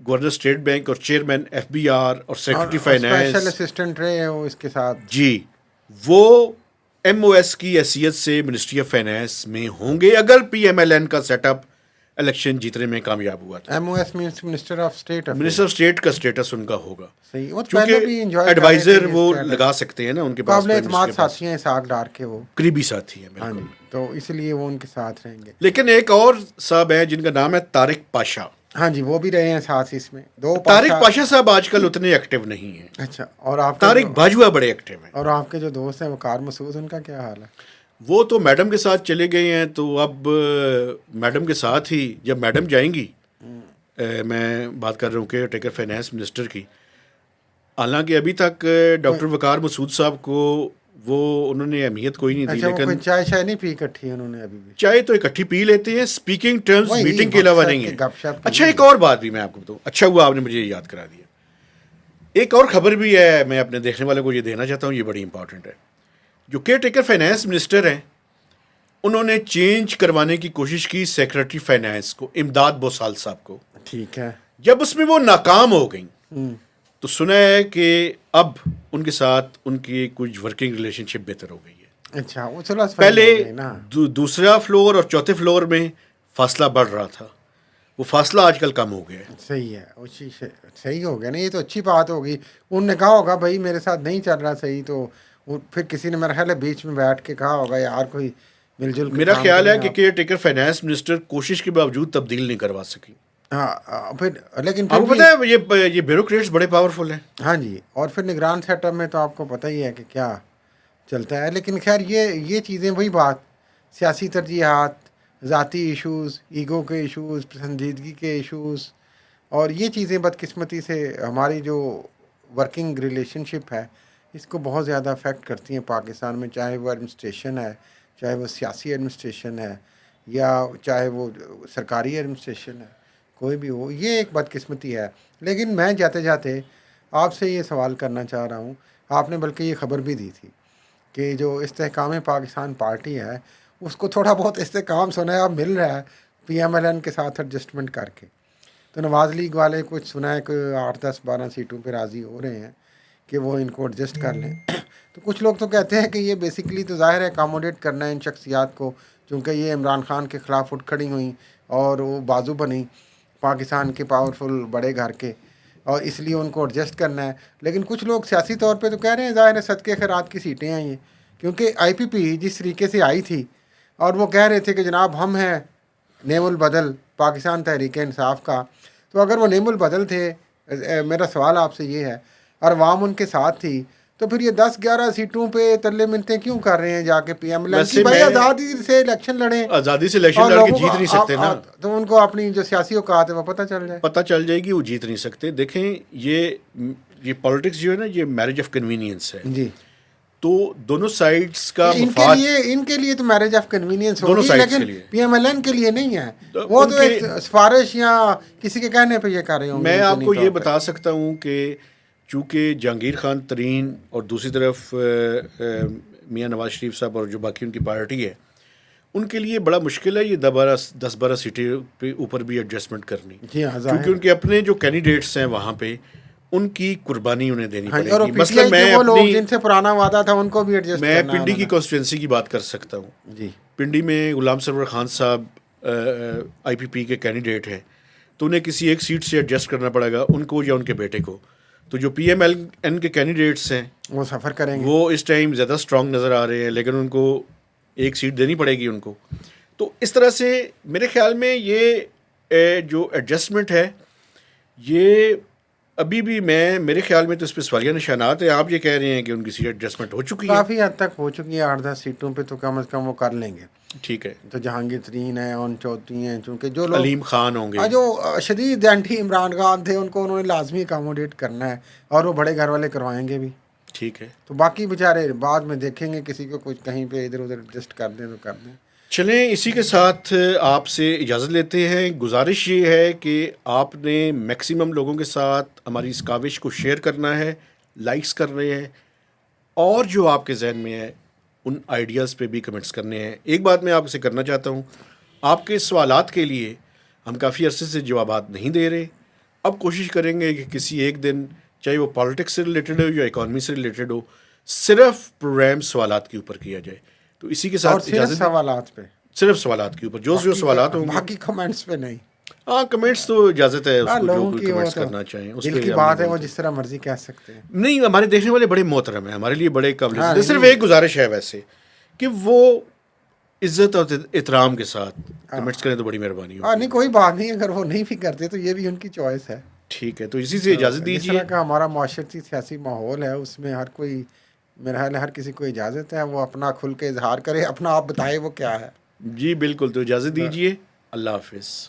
Governor state bank اور chairman FBR اور secretary special finance, assistant رہے ہیں وہ اس کے ساتھ. جی وہ MOS کی حیثیت سے منسٹری آف فائنانس میں ہوں گے اگر PMLN کا سیٹ اپ الیکشن جیتنے میں کامیاب ہوا تو. MOS means minister of state. Minister of state کا اسٹیٹس ان کا ہوگا، صحیح. وہ پہلے بھی کیونکہ انجوائے ایڈوائزر وہ لگا سکتے ہیں نا، ان کے پاس قابل اعتماد ساتھی ہیں اسحاق ڈار کے، وہ قریبی ساتھی ہیں ہاں بالکل. جی، تو اس لیے وہ ان کے ساتھ رہیں گے. لیکن ایک اور صاحب ہیں جن کا نام ہے طارق پاشا. ہاں جی، وہ بھی رہے ہیں ساتھ اس میں. دو طارق پاشا صاحب آج کل اتنے ایکٹیو نہیں ہیں. اچھا. اور آپ کے طارق باجوہ بڑے ایکٹیو ہیں. اور آپ کے جو دوست ہیں وقار مسعود، ان کا کیا حال ہے؟ وہ تو میڈم کے ساتھ چلے گئے ہیں، تو اب میڈم کے ساتھ ہی جب میڈم جائیں گی، میں بات کر رہا ہوں کہ ٹیکر فائنانس منسٹر کی، حالانکہ ابھی تک ڈاکٹر وقار مسعود صاحب کو وہ انہوں نے اہمیت کوئی نہیں دی. اچھا، وہ لیکن کوئی چائے شائے نہیں پی اکٹھی انہوں نے ابھی بھی؟ چائے تو اکٹھی پی لیتے ہیں، اسپیکنگ ٹرمز وہی میٹنگ کے علاوہ مقصد نہیں کہ ہے. گپ شپ اچھا، ایک اور بات بھی میں آپ کو بتاؤں، اچھا ہوا آپ نے مجھے یاد کرا دیا. ایک اور خبر بھی ہے، میں اپنے دیکھنے والوں کو یہ دینا چاہتا ہوں، یہ بڑی امپورٹنٹ ہے. جو کیئر ٹیکر فائنانس منسٹر ہیں، انہوں نے چینج کروانے کی کوشش کی سیکرٹری فائنانس کو، امداد بوسال صاحب کو. ٹھیک ہے. جب اس میں وہ ناکام ہو گئیں تو سنا ہے کہ اب ان کے ساتھ ان کی کچھ ورکنگ ریلیشن شپ بہتر ہو گئی ہے. اچھا، وہ چلو پہلے نا. دوسرا فلور اور چوتھے فلور میں فاصلہ بڑھ رہا تھا، وہ فاصلہ آج کل کم ہو گیا ہے. صحیح ہے، اسی سے صحیح ہو گیا نا. یہ تو اچھی بات ہوگی. انہوں نے کہا ہوگا بھائی میرے ساتھ نہیں چل رہا صحیح، تو پھر کسی نے میرا خیال ہے بیچ میں بیٹھ کے کہا ہوگا یار کوئی مل جل کے میرا کام خیال ہے کریں کہ آپ. کیئر ٹیکر فائنانس منسٹر کوشش کے باوجود تبدیل نہیں کروا سکی. ہاں پھر لیکن آپ پھر کو بھی پتہ ہے یہ بیوروکریٹس بڑے پاورفل ہیں. ہاں جی. اور پھر نگران سیٹ اپ میں تو آپ کو پتہ ہی ہے کہ کیا چلتا ہے. لیکن خیر یہ چیزیں وہی بات، سیاسی ترجیحات، ذاتی ایشوز، ایگو کے ایشوز، پسندیدگی کے ایشوز، اور یہ چیزیں بدقسمتی سے ہماری جو ورکنگ ریلیشن شپ ہے اس کو بہت زیادہ افیکٹ کرتی ہیں پاکستان میں، چاہے وہ ایڈمنسٹریشن ہے، چاہے وہ سیاسی ایڈمنسٹریشن ہے، یا چاہے وہ سرکاری ایڈمنسٹریشن ہے، کوئی بھی ہو. یہ ایک بدقسمتی ہے. لیکن میں جاتے جاتے آپ سے یہ سوال کرنا چاہ رہا ہوں، آپ نے بلکہ یہ خبر بھی دی تھی کہ جو استحکام پاکستان پارٹی ہے اس کو تھوڑا بہت استحکام سنا ہے اب مل رہا ہے PMLN کے ساتھ ایڈجسٹمنٹ کر کے. تو نواز لیگ والے کچھ سنا ہے کہ 8-10-12 سیٹوں پہ راضی ہو رہے ہیں کہ وہ ان کو ایڈجسٹ کر لیں. تو کچھ لوگ تو کہتے ہیں کہ یہ بیسیکلی تو ظاہر ہے اکاموڈیٹ کرنا ہے ان شخصیات کو، چونکہ یہ عمران خان کے خلاف اٹھ کھڑی ہوئیں اور وہ بازو بنیں پاکستان کے پاورفل بڑے گھر کے، اور اس لیے ان کو ایڈجسٹ کرنا ہے. لیکن کچھ لوگ سیاسی طور پہ تو کہہ رہے ہیں ظاہر ہے صدقے خیرات کی سیٹیں ہیں یہ، کیونکہ IPP جس طریقے سے آئی تھی اور وہ کہہ رہے تھے کہ جناب ہم ہیں نیم البدل پاکستان تحریک انصاف کا، تو اگر وہ نیم البدل تھے، میرا سوال آپ سے یہ ہے، اور عوام ان کے ساتھ تھی، تو پھر یہ 10-11 سیٹوں پہ تلے منتیں کیوں کر رہے ہیں جا کے PMLN کی؟ بھائی آزادی سے الیکشن لڑیں، آزادی سے الیکشن اور لڑ کے لوگوں جیت نہیں سکتے نا. تو ان کو اپنی جو سیاسی اوقات ہے وہ پتہ چل جائے. پتہ چل جائے گی، وہ جیت نہیں سکتے. دیکھیں یہ پالیٹکس جو ہے نا، یہ میرج آف کنوینئنس ہے. جی. تو دونوں سائڈس کا ان کے لیے تو میرج آف کنوینئنس ہوگی، لیکن PMLN کے لیے نہیں ہے. وہ تو ایک سفارش یا کسی کے کہنے پہ یہ کر رہے ہوں گے. میں آپ کو یہ بتا سکتا ہوں کہ چونکہ جہانگیر خان ترین اور دوسری طرف میاں نواز شریف صاحب اور جو باقی ان کی پارٹی ہے، ان کے لیے بڑا مشکل ہے یہ 10-12 سیٹیں پہ اوپر بھی ایڈجسٹمنٹ کرنی، کیونکہ ان کے اپنے جو کینڈیڈیٹس ہیں وہاں پہ ان کی قربانی انہیں دینی پڑے گی. مثلا میں جن سے پرانا وعدہ تھا ان کو بھی ایڈجسٹ کرنا ہے. میں پنڈی کی کانسٹیٹوینسی کی بات کر سکتا ہوں. جی. پنڈی میں غلام سرور خان صاحب IPP کے کینڈیڈیٹ ہیں، تو انہیں کسی ایک سیٹ سے ایڈجسٹ کرنا پڑے گا ان کو یا ان کے بیٹے کو. تو جو PMLN کے کینڈیڈیٹس ہیں وہ سفر کریں گے، وہ اس ٹائم زیادہ اسٹرانگ نظر آ رہے ہیں، لیکن ان کو ایک سیٹ دینی پڑے گی ان کو. تو اس طرح سے میرے خیال میں یہ جو ایڈجسٹمنٹ ہے یہ ابھی بھی میرے خیال میں تو اس پہ سوالیہ نشانات ہیں. آپ یہ کہہ رہے ہیں کہ ان کی سیٹ ایڈجسٹمنٹ ہو چکی ہے، کافی حد تک ہو چکی ہے. 8-10 سیٹوں پہ تو کم از کم وہ کر لیں گے. ٹھیک ہے. تو جہانگیر ترین ہیں، ان چوتھی ہیں، چونکہ جو لوگ علیم خان ہوں گے، جو شدید اینٹی عمران خان تھے، ان کو انہوں نے لازمی اکاموڈیٹ کرنا ہے، اور وہ بڑے گھر والے کروائیں گے بھی. ٹھیک ہے. تو باقی بیچارے بعد میں دیکھیں گے کسی کو کچھ کہیں پہ ادھر ادھر ایڈجسٹ کر دیں تو کر دیں. چلیں اسی کے ساتھ آپ سے اجازت لیتے ہیں. گزارش یہ ہے کہ آپ نے میکسیمم لوگوں کے ساتھ ہماری اس کاوش کو شیئر کرنا ہے، لائکس کر رہے ہیں، اور جو آپ کے ذہن میں ہے ان آئیڈیاز پہ بھی کمنٹس کرنے ہیں. ایک بات میں آپ سے کرنا چاہتا ہوں، آپ کے سوالات کے لیے ہم کافی عرصے سے جوابات نہیں دے رہے، اب کوشش کریں گے کہ کسی ایک دن چاہے وہ پالیٹکس سے ریلیٹڈ ہو یا اکانومی سے ریلیٹڈ ہو صرف پروگرام سوالات کے اوپر کیا جائے. تو اسی کے اور ساتھ صرف اجازت سوالات پہ، صرف سوالات کے اوپر جو سوالات ہوں گے. باقی کمنٹس پہ نہیں. ہاں کمنٹس تو اجازت ہے اس ہاں کو جو لوگوں کوئی کی وہ کمنٹس تو کرنا چاہیں اس دل پہ کی ہم بات نہیں ہے، وہ بولتے. جس طرح مرضی کہہ سکتے ہیں. نہیں ہمارے دیکھنے والے بڑے محترم ہیں، ہمارے لیے بڑے قابل ہاں عزت. صرف نہیں، ایک گزارش ہے ویسے کہ وہ عزت اور احترام کے ساتھ کمنٹس کریں تو بڑی مہربانی ہاں ہوگی. نہیں کوئی بات نہیں، اگر وہ نہیں بھی کرتے تو یہ بھی ان کی چوائس ہے. ٹھیک ہے تو اسی سے اجازت جس دیجیے. طرح کا ہمارا معاشرتی سیاسی ماحول ہے اس میں ہر کوئی، میرا خیال ہے ہر کسی کو اجازت ہے وہ اپنا کھل کے اظہار کرے، اپنا آپ بتائے وہ کیا ہے. جی بالکل، تو اجازت دیجیے. اللہ حافظ.